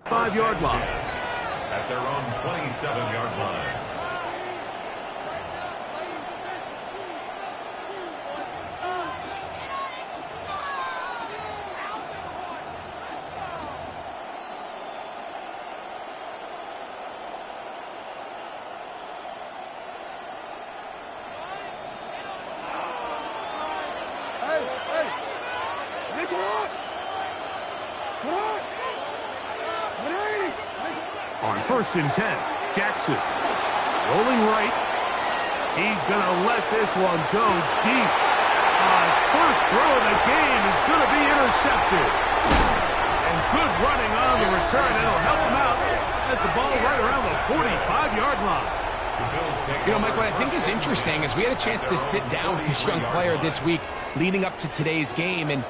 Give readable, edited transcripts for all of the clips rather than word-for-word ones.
5-yard line. At their own 27-yard line. On 1st and 10, Jackson rolling right. He's going to let this one go deep. His first throw of the game is going to be intercepted. And good running on the return. It'll help him out as the ball right around the 45-yard line. You know, Mike, what I think is interesting is we had a chance to sit down with this young player this week leading up to today's game, and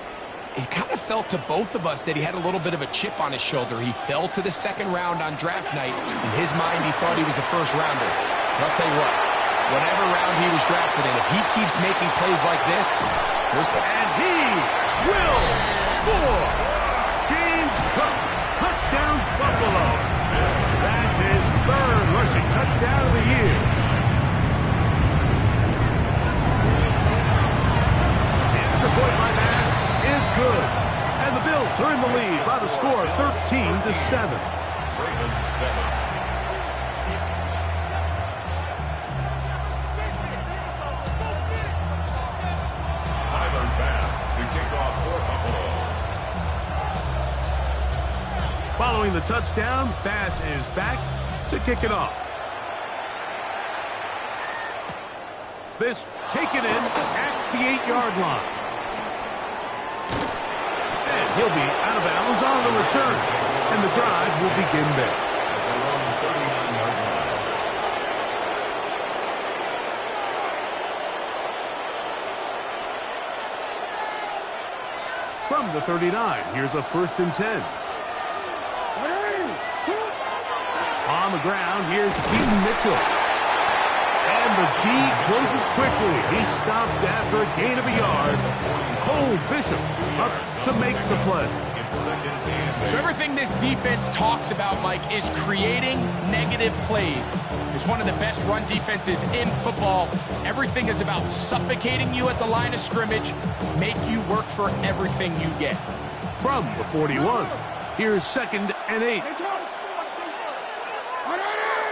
it kind of felt to both of us that he had a little bit of a chip on his shoulder. He fell to the 2nd round on draft night. In his mind, he thought he was a 1st rounder. But I'll tell you what, whatever round he was drafted in, if he keeps making plays like this, and he will score. James Cook, touchdown Buffalo. That's his 3rd rushing touchdown of the year. The point by Bass is good. And the Bills are in the lead by the score of 13-7. Ravens 7. Following the touchdown, Bass is back to kick it off. This taken in at the 8-yard line. And he'll be out of bounds on the return. And the drive will begin there. From the 39, here's a 1st and 10. On the ground, here's Keaton Mitchell. And the D closes quickly. He's stopped after a gain of a yard. Cole Bishop up to make the play. So everything this defense talks about, Mike, is creating negative plays. It's one of the best run defenses in football. Everything is about suffocating you at the line of scrimmage, make you work for everything you get. From the 41, here's 2nd and 8.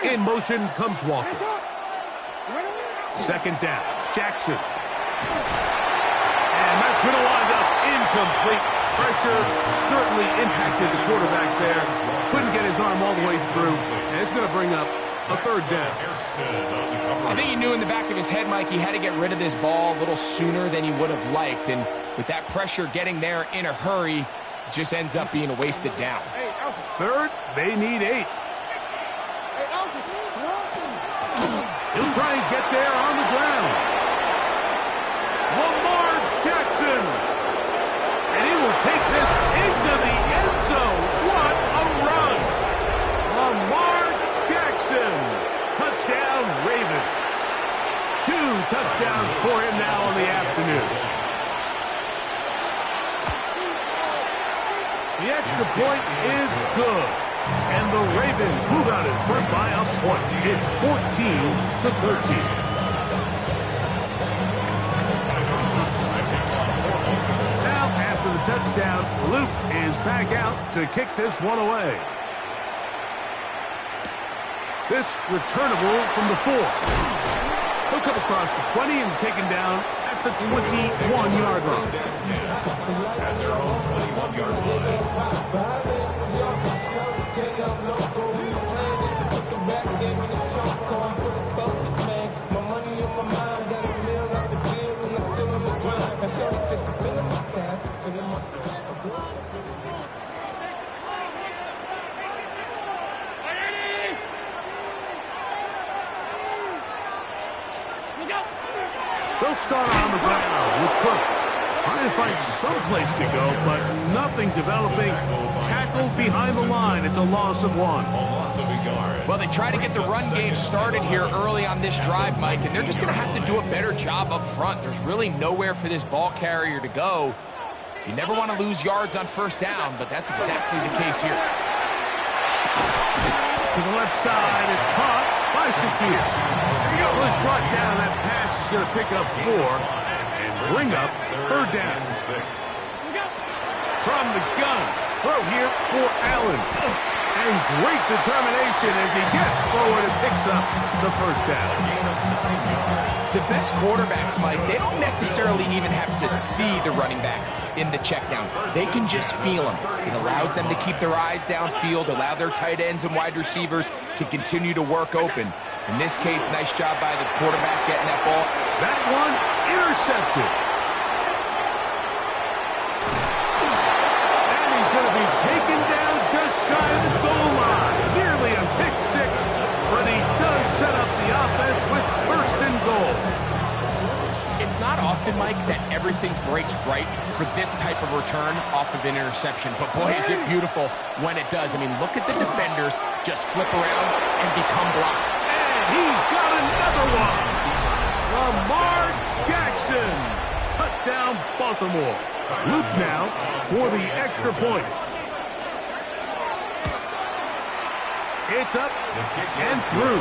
In motion comes Walker. 2nd down, Jackson. And that's going to wind up incomplete. Pressure certainly impacted the quarterback there. Couldn't get his arm all the way through. And it's going to bring up a 3rd down. I think he knew in the back of his head, Mike, he had to get rid of this ball a little sooner than he would have liked. And with that pressure getting there in a hurry, it just ends up being a wasted down. 3rd, they need 8. He'll try and get there on the ground. Lamar Jackson. And he will take this into the end zone. What a run. Lamar Jackson. Touchdown Ravens. 2 touchdowns for him now in the afternoon. The extra point is good. And the Ravens move out in front by a point. It's 14-13. Now, after the touchdown, Luke is back out to kick this one away. This returnable from the 4. He'll come across the 20 and taken down at the 21-yard line. At their own 21-yard line. They'll start on the ground with Cook. Trying to find some place to go, but nothing developing. Tackled behind the line. It's a loss of 1. Well, they try to get the run game started here early on this drive, Mike, and they're just going to have to do a better job up front. There's really nowhere for this ball carrier to go. You never want to lose yards on 1st down, but that's exactly the case here. To the left side, it's caught by Shakir. Was brought down. That pass is going to pick up 4 and bring up third down. From the gun, throw here for Allen. And great determination as he gets forward and picks up the first down. The best quarterbacks, Mike, they don't necessarily even have to see the running back in the check down. They can just feel him. It allows them to keep their eyes downfield, allow their tight ends and wide receivers to continue to work open. In this case, nice job by the quarterback getting that ball. That one intercepted. And he's going to be taken down just shy of the goal line. Nearly a pick 6, but he does set up the offense with first and goal. It's not often, Mike, that everything breaks right for this type of return off of an interception. But boy, is it beautiful when it does. I mean, look at the defenders just flip around and become blocked. And he's got another one. Lamar Jackson. Touchdown, Baltimore. Luke now for the extra point. It's up and through.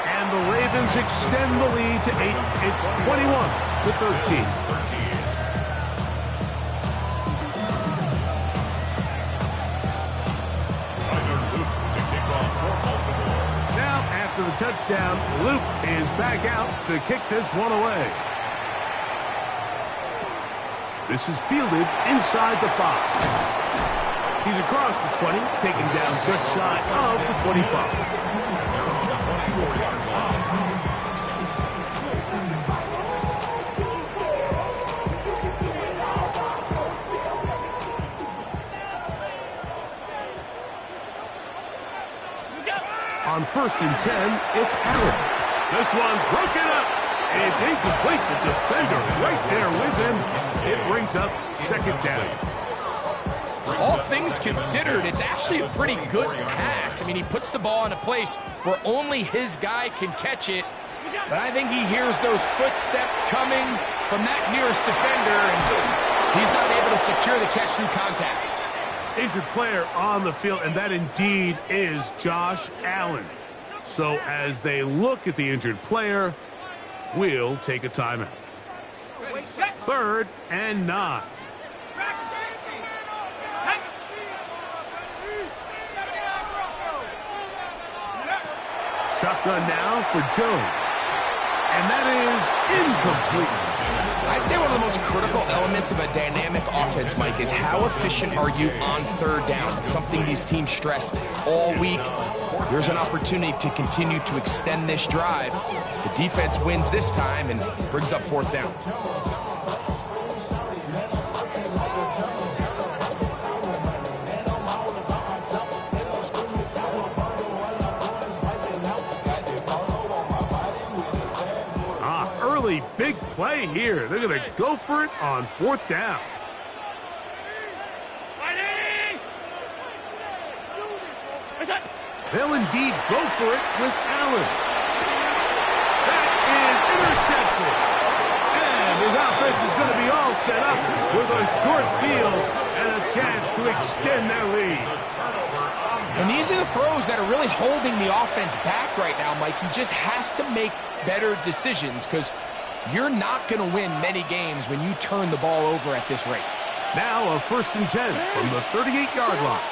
And the Ravens extend the lead to 8. It's 21-13. Now, after the touchdown, Luke is back out to kick this one away. This is fielded inside the 5. He's across the 20, taken down just shy of the 25. On first and 10, it's Allen. This one broken up. It's incomplete. The defender right there with him. It brings up second down. All things considered, it's actually a pretty good pass. I mean, he puts the ball in a place where only his guy can catch it. But I think he hears those footsteps coming from that nearest defender, and he's not able to secure the catch through contact. Injured player on the field, and that indeed is Josh Allen. So as they look at the injured player, we'll take a timeout. 3rd and 9. Shotgun now for Jones. And that is incomplete. I'd say one of the most critical elements of a dynamic offense, Mike, is how efficient are you on third down? It's something these teams stress all week. Here's an opportunity to continue to extend this drive. The defense wins this time and brings up 4th down. Big play here. They're going to go for it on 4th down. They'll indeed go for it with Allen. That is intercepted. And his offense is going to be all set up with a short field and a chance to extend their lead. And these are the throws that are really holding the offense back right now, Mike. He just has to make better decisions because you're not going to win many games when you turn the ball over at this rate. Now a 1st and 10 from the 38-yard line.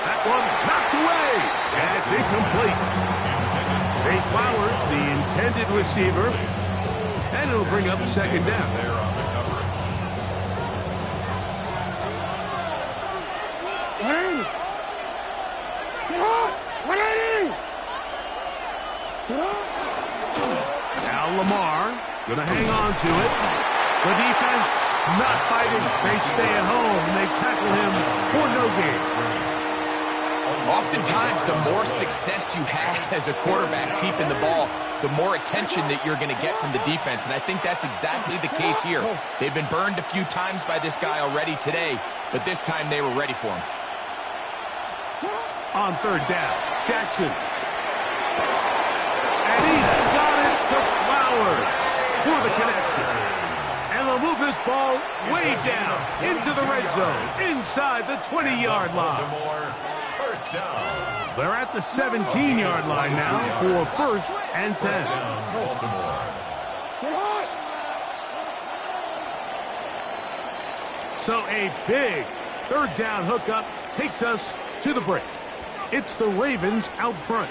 That one knocked away. And it's incomplete. Zay Flowers, the intended receiver. And it'll bring up 2nd down. Now Lamar going to hang on to it. The defense not fighting. They stay at home and they tackle him for no gain. Oftentimes, the more success you have as a quarterback keeping the ball, the more attention that you're going to get from the defense. And I think that's exactly the case here. They've been burned a few times by this guy already today, but this time they were ready for him. On 3rd down, Jackson. And he's got it to Flowers for the connection. And they'll move this this ball way down into the red zone, inside the 20-yard line. First down. They're at the 17-yard line now for first and 10. Baltimore. So a big third down hookup takes us to the break. It's the Ravens out front.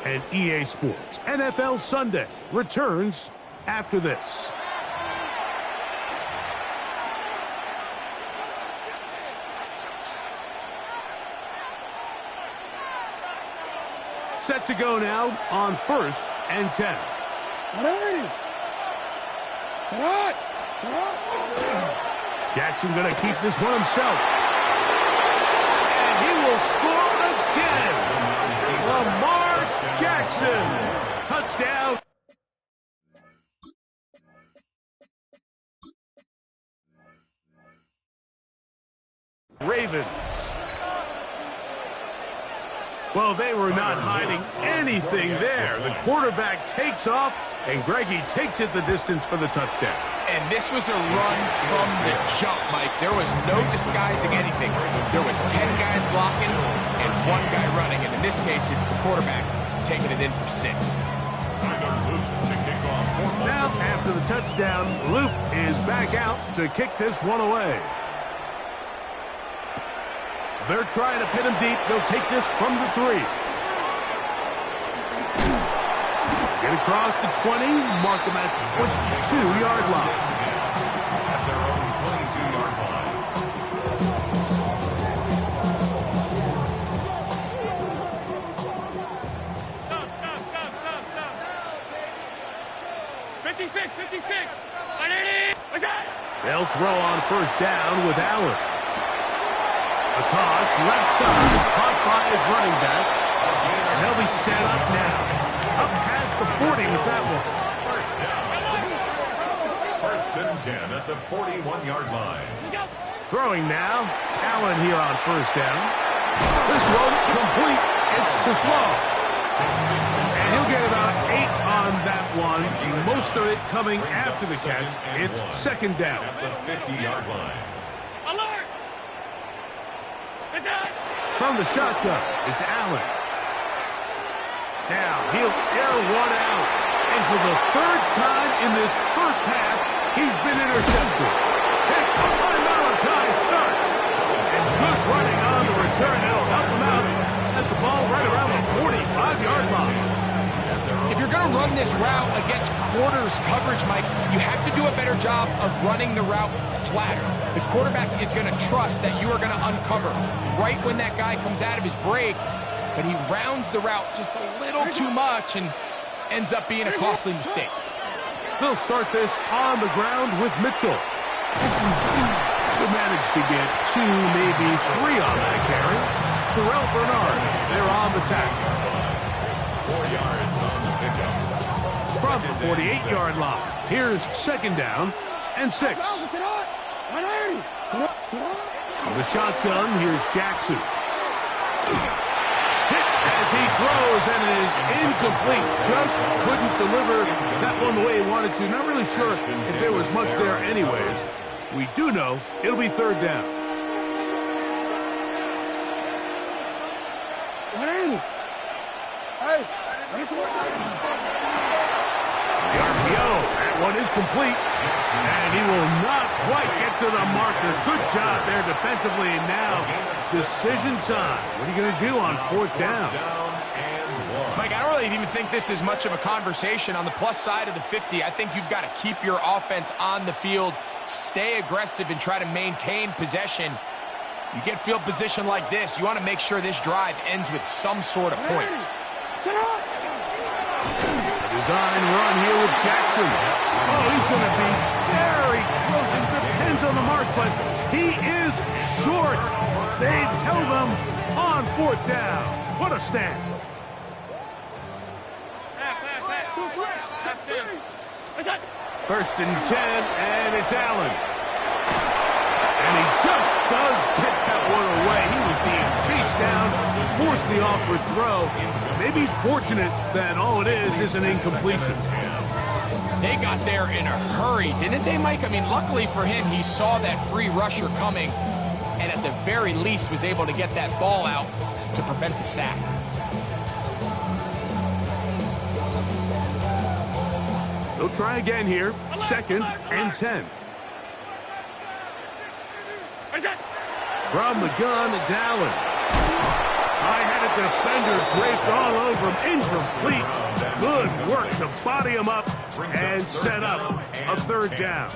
And EA Sports NFL Sunday returns after this. Set to go now on first and 10. Jackson going to keep this one himself. And he will score again. Lamar Jackson. Touchdown. Ravens. Well, they were not hiding anything there. The quarterback takes off, and Greggy takes it the distance for the touchdown. And this was a run from the jump, Mike. There was no disguising anything. There was 10 guys blocking and 1 guy running. And in this case, it's the quarterback taking it in for 6. Now, after the touchdown, Luke is back out to kick this one away. They're trying to pin him deep. They'll take this from the 3. Get across the 20, mark them at the 22-yard line. At their own 22-yard line. 56, 56. 180. What's that? They'll throw on first down with Allen. A toss, left side, caught by his running back. And they'll be set up now. Up past the 40 with that one. First down. First and 10 at the 41-yard line. Throwing now. Allen here on first down. This one complete. It's to Slow. And he'll get about 8 on that one. Most of it coming after the catch. It's second down. At the 50-yard line. Alert! From the shotgun, it's Allen. Now, he'll air one out. And for the 3rd time in this first half, he's been intercepted. Picked up by Malachi starts. And good running on the return. That'll help him out. Has the ball right around the 45-yard line. If you're going to run this route against quarters coverage, Mike, you have to do a better job of running the route flatter. The quarterback is going to trust that you are going to uncover right when that guy comes out of his break, but he rounds the route just a little too much and ends up being a costly mistake. They'll start this on the ground with Mitchell. They managed to get 2, maybe 3 on that carry. Terrell Bernard, they're on the tackle. 4 yards on the pickup. From the 48-yard line, here's second down and 6. On the shotgun, here's Jackson. Hit as he throws, and it is incomplete. Just couldn't deliver that one the way he wanted to. Not really sure if there was much there anyways. We do know it'll be third down. The RPO, that one is complete. And he will not quite get to the marker. Good job there defensively. And now, decision time. What are you going to do on 4th down? Mike, I don't really even think this is much of a conversation. On the plus side of the 50, I think you've got to keep your offense on the field, stay aggressive, and try to maintain possession. You get field position like this, you want to make sure this drive ends with some sort of points. Design run here with Jackson. Oh, he's going to be very close. It depends on the mark, but he is short. They've held him on 4th down. What a stand. First and 10, and it's Allen. And he just does get that one away. He was being chased down, forced the awkward throw. Maybe he's fortunate that all it is an incompletion. They got there in a hurry, didn't they, Mike? I mean, luckily for him, he saw that free rusher coming and at the very least was able to get that ball out to prevent the sack. They'll try again here. 2nd and 10. From the gun, it's Allen. High-headed defender draped all over him. Incomplete. Good work to body him up and set up a 3rd down.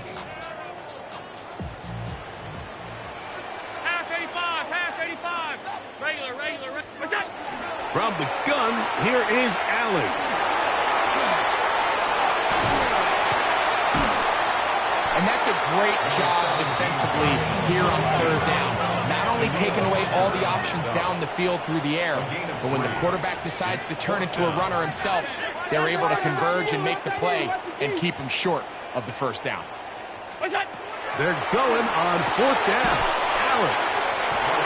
Half 85, half 85. Regular. What's that? From the gun, here is Allen. And that's a great job defensively here on 3rd down. Not only taking away all the options down the field through the air, but when the quarterback decides to turn into a runner himself, they're able to converge and make the play and keep him short of the 1st down. What's that? They're going on 4th down. Allen.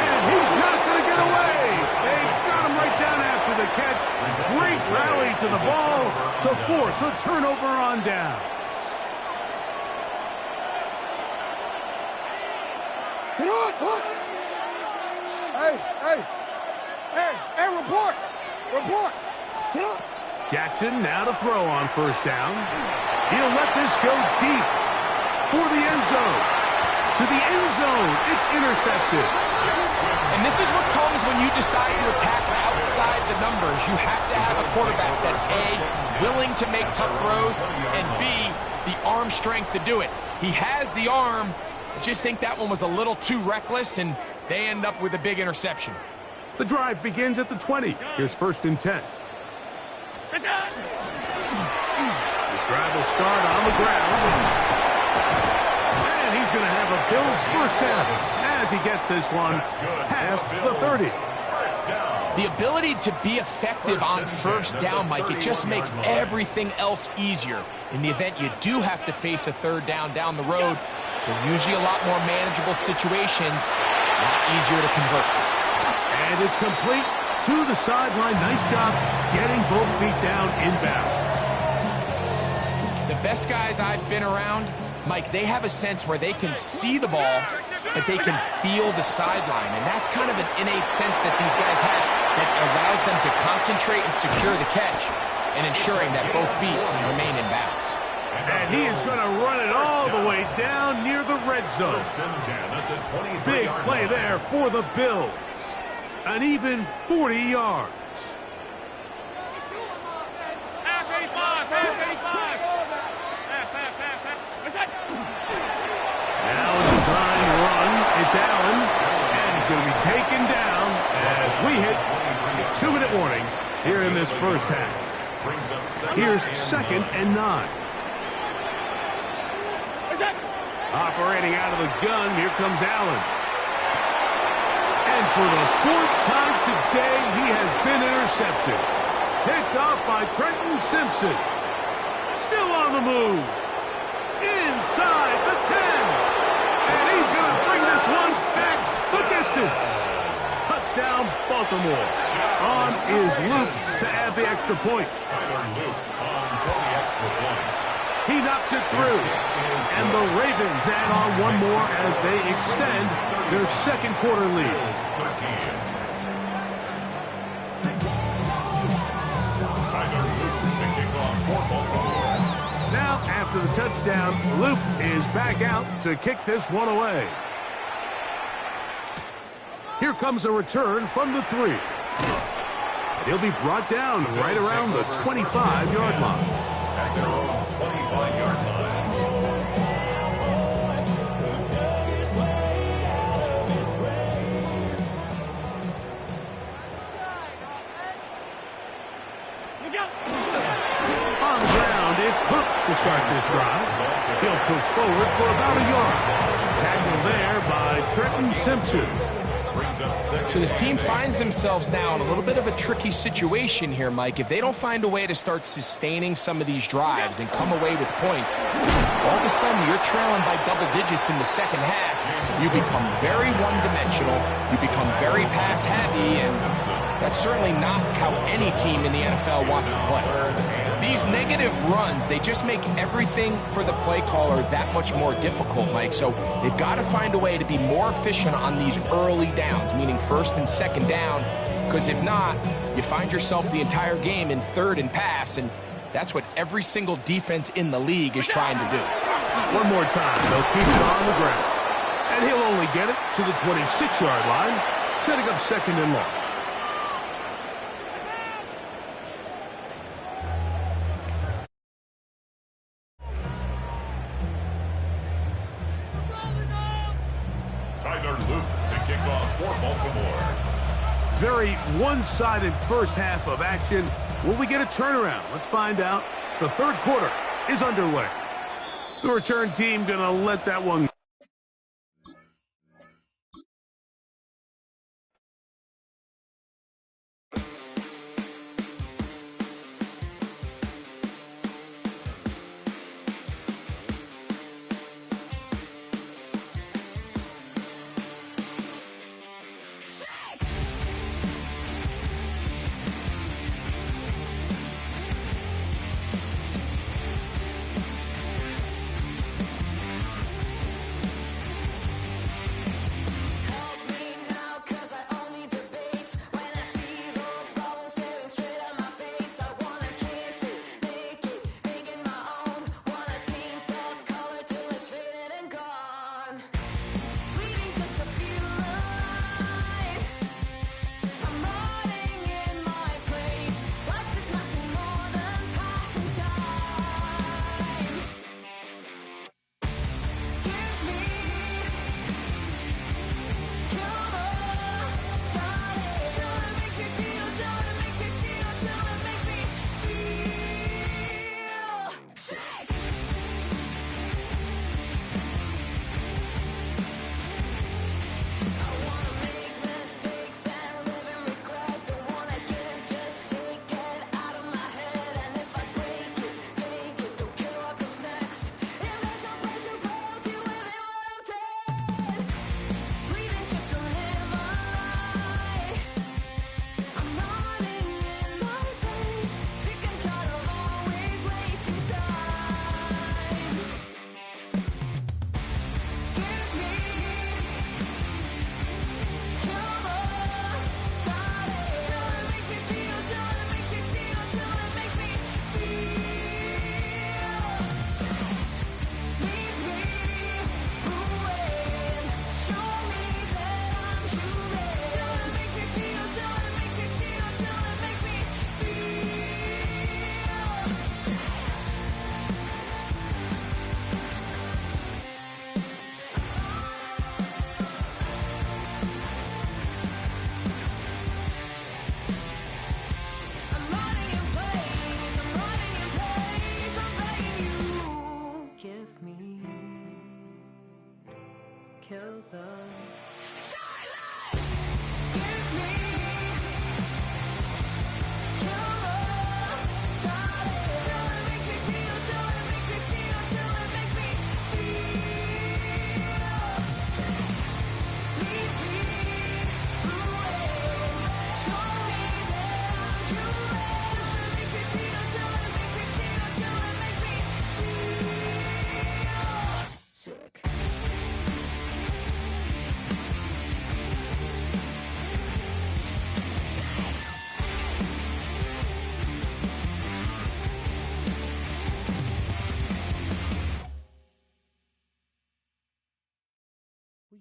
And he's not going to get away. They got him right down after the catch. Great rally to the ball to force a turnover on down. Hey, report! Jackson now to throw on 1st down. He'll let this go deep for the end zone. To the end zone, it's intercepted. And this is what comes when you decide to attack outside the numbers. You have to have a quarterback that's A, willing to make tough throws, and B, the arm strength to do it. He has the arm. I just think that one was a little too reckless, and they end up with a big interception. The drive begins at the 20. Here's 1st and 10. What's that? His drive will start on the ground. And he's going to have a Bills 1st down as he gets this one past the 30. The ability to be effective on 1st down, Mike, it just makes everything else easier. In the event you do have to face a 3rd down the road, they're usually a lot more manageable situations, a lot easier to convert. And it's complete to the sideline. Nice job getting both feet down inbounds. The best guys I've been around, Mike, they have a sense where they can see the ball, but they can feel the sideline. And that's kind of an innate sense that these guys have that allows them to concentrate and secure the catch and ensuring that both feet remain in bounds. And he is going to run it all the way down near the red zone. Big play there for the Bills. An even 40 yards. Half 85, half 85. Half. What's that? Now a design run. It's Allen. And he's going to be taken down as we hit a 2-minute warning here in this 1st half. Here's 2nd and 9. Operating out of the gun, here comes Allen. And for the 4th time today, he has been intercepted. Picked off by Trenton Simpson. Still on the move. Inside the 10. And he's going to bring this one back the distance. Touchdown, Baltimore. On is Luke to add the extra point. He knocks it through. And the Ravens add on one more as they extend their 2nd quarter lead. Now, after the touchdown, Luke is back out to kick this one away. Here comes a return from the 3. And he'll be brought down right around the 25-yard line. At their own 25-yard line. On the ground, it's Cook to start this drive. He'll push forward for about a yard. Tackled there by Trenton Simpson. So this team finds themselves now in a little bit of a tricky situation here, Mike. If they don't find a way to start sustaining some of these drives and come away with points, all of a sudden you're trailing by double digits in the second half. You become very one-dimensional. You become very pass-heavy, and that's certainly not how any team in the NFL wants to play. These negative runs, they just make everything for the play caller that much more difficult, Mike. So they've got to find a way to be more efficient on these early downs, meaning first and second down, because if not, you find yourself the entire game in third and pass, and that's what every single defense in the league is trying to do. One more time, they'll keep it on the ground. And he'll only get it to the 26-yard line, setting up second and long. Very one-sided first half of action. Will we get a turnaround? Let's find out. The third quarter is underway. The return team going to let that one go.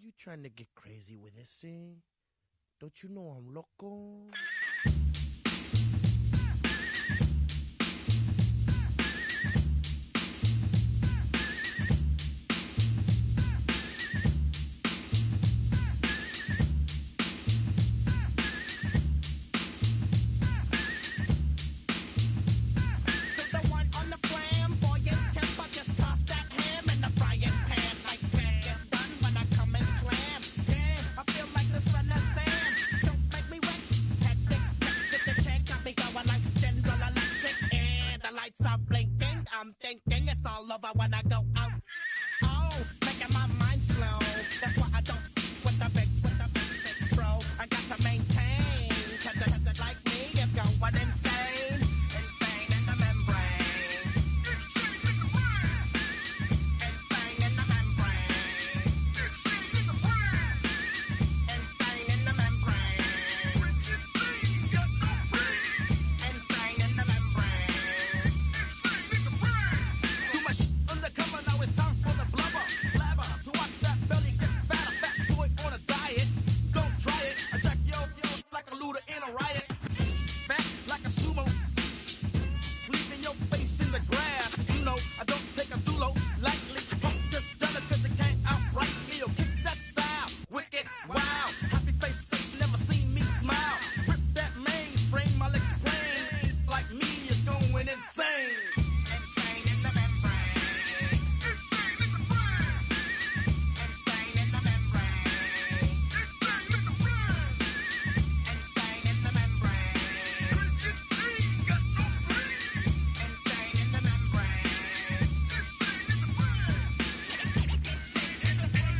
You trying to get crazy with this, eh? Don't you know I'm loco? Sun and sand. over when I go out. Oh, making my mind slow. That's why I don't with the big bro. I got to maintain, cause a person like me is going insane. Insane in the membrane. Insane in the membrane. Insane in the membrane. Insane in the membrane. Too much undercover, now it's time for the blubber. Blabber, to watch that belly get fatter. Fat boy on a diet, don't try it. I jack yo like a looter in a riot. Fat like a sumo, leaving your face in the grass. You know, I don't take a dulo lightly. Punk just jealous cause they can't outright me. Yo, kick that style, wicked, wow. Happy face, never seen me smile. Rip that mainframe, I'll explain. Like me is going insane. Insane in the membrane. Insane in the brain. Insane in the membrane. Insane in the brain. Insane in the membrane. Insane got no brain. Insane in the membrane. Insane in the brain. Insane in the brain.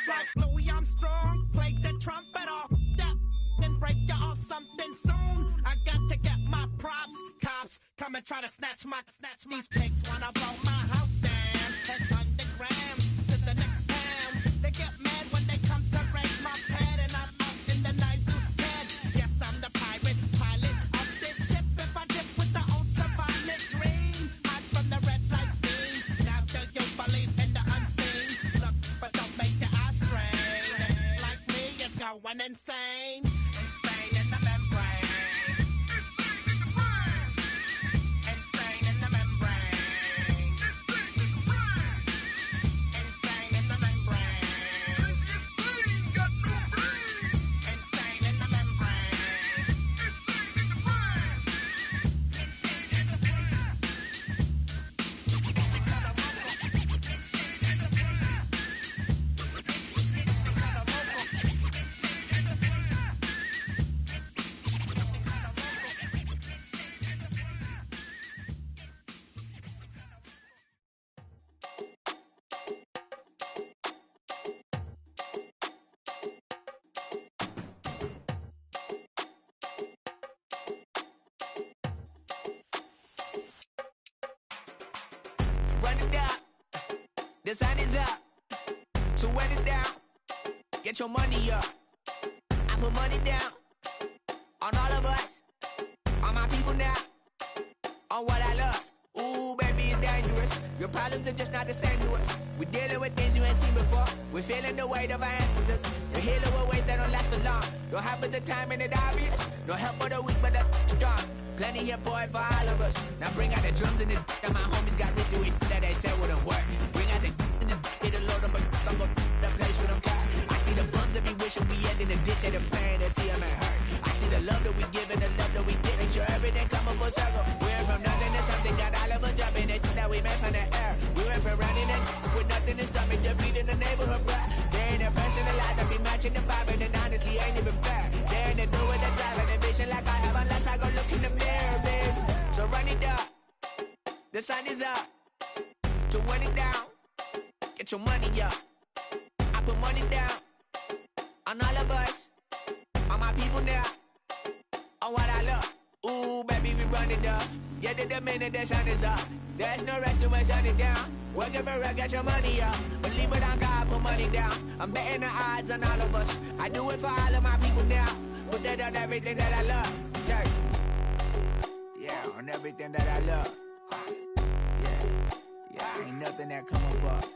Like Louis Armstrong, play the trumpet off that and break you off something soon. I got to get my props. Cops come and try to snatch these pigs wanna blow my house down. And underground to the next town. They get mad when they come to raid my pad and I'm out in the night too scared. Yes, I'm the pirate pilot of this ship. If I dip with the ultraviolet dream, hide from the red light beam. Now do you believe in the unseen? Look, but don't make your eyes strain. Like me, it's going insane. Insane in the membrane. Insane in the membrane. Insane in the membrane. Insane got no brain. Insane in the membrane. Insane in the brain. Run it down, the sun is up. So run it down, get your money up. I put money down on all of us, on my people now, on what I love. Ooh, baby, it's dangerous. Your problems are just not the same to us. We're dealing with things you ain't seen before. We're feeling the weight of our ancestors. We're healing with ways that don't last long. No help at the time and it obvious. No help for the weak, but the strong. Plenty here for it for all of us. Now bring out the drums and the and my homies got this do it that they said wouldn't work. Bring out the and the it'll load them, but I'm gonna the place with them car. I see the bums that be wishing we end in the ditch and the pain that see them and hurt. I see the love that we give and the love that we get. Make sure everything come up full circle. We went from nothing to something, got all of us jumping it that we made from the air. We went from running and with nothing to stop it, just beating the neighborhood, bruh. There ain't a person alive that be matching the vibe, and honestly ain't even fair. There ain't a do with the drive and the vision like I have unless I go look in the mirror, babe. So run it up, the sun is up. So run it down, get your money up. I put money down on all of us, on my people now, on what I love. Ooh, baby, we run it up. Yeah, the minute the sun is up. There's no rest to my shut it down. Working for real, get your money up. Believe it on God, put money down. I'm betting the odds on all of us. I do it for all of my people now. Put that on everything that I love. Church. Yeah, on everything that I love. Yeah, ain't nothing that come above.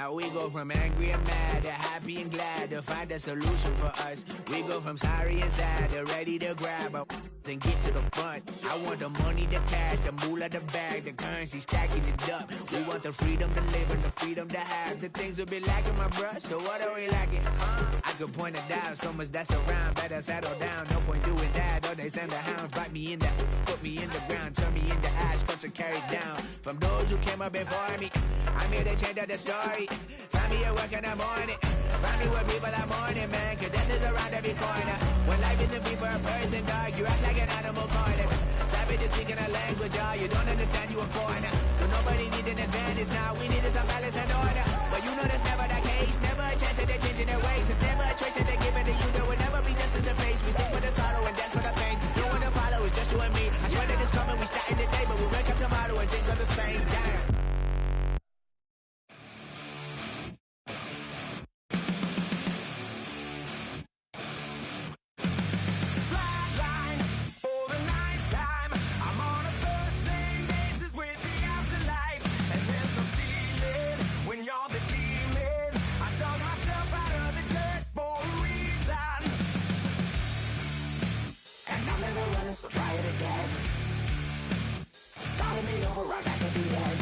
Now we go from angry and mad to happy and glad to find a solution for us. We go from sorry and sad to ready to grab a then get to the front. I want the money, the cash, the moolah, the bag, the currency, stacking it up. We want the freedom to live and the freedom to have. The things will be lacking, my bruh, so what are we lacking? I could point it out, so much that's around. Better settle down, no point doing that. Or they send the hounds, bite me in the, put me in the ground, turn me into ash, cut to carry down. From those who came up before me, I'm here to change up the story. Find me at work in the morning, find me where people are mourning, man, cause death is around every corner. When life isn't free for a person, dog, you act like an animal corner. Savage is speaking a language, y'all, you don't understand, you a foreigner. But nobody needs an advantage now, we needed some balance and order. But you know that's never the case, never a chance that they're changing their ways. It's never a choice that they're giving to you, there will never be just in the face. We sing for the sorrow and dance for the pain. No one to follow, it's just you and me. I swear that it's coming, we starting today, but we wake up tomorrow and things are the same. Damn. So try it again. Starting me over right back at the end.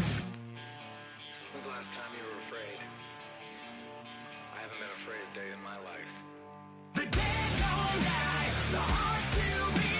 When's the last time you were afraid? I haven't been afraid a day in my life. The dead don't die, the heart still beats.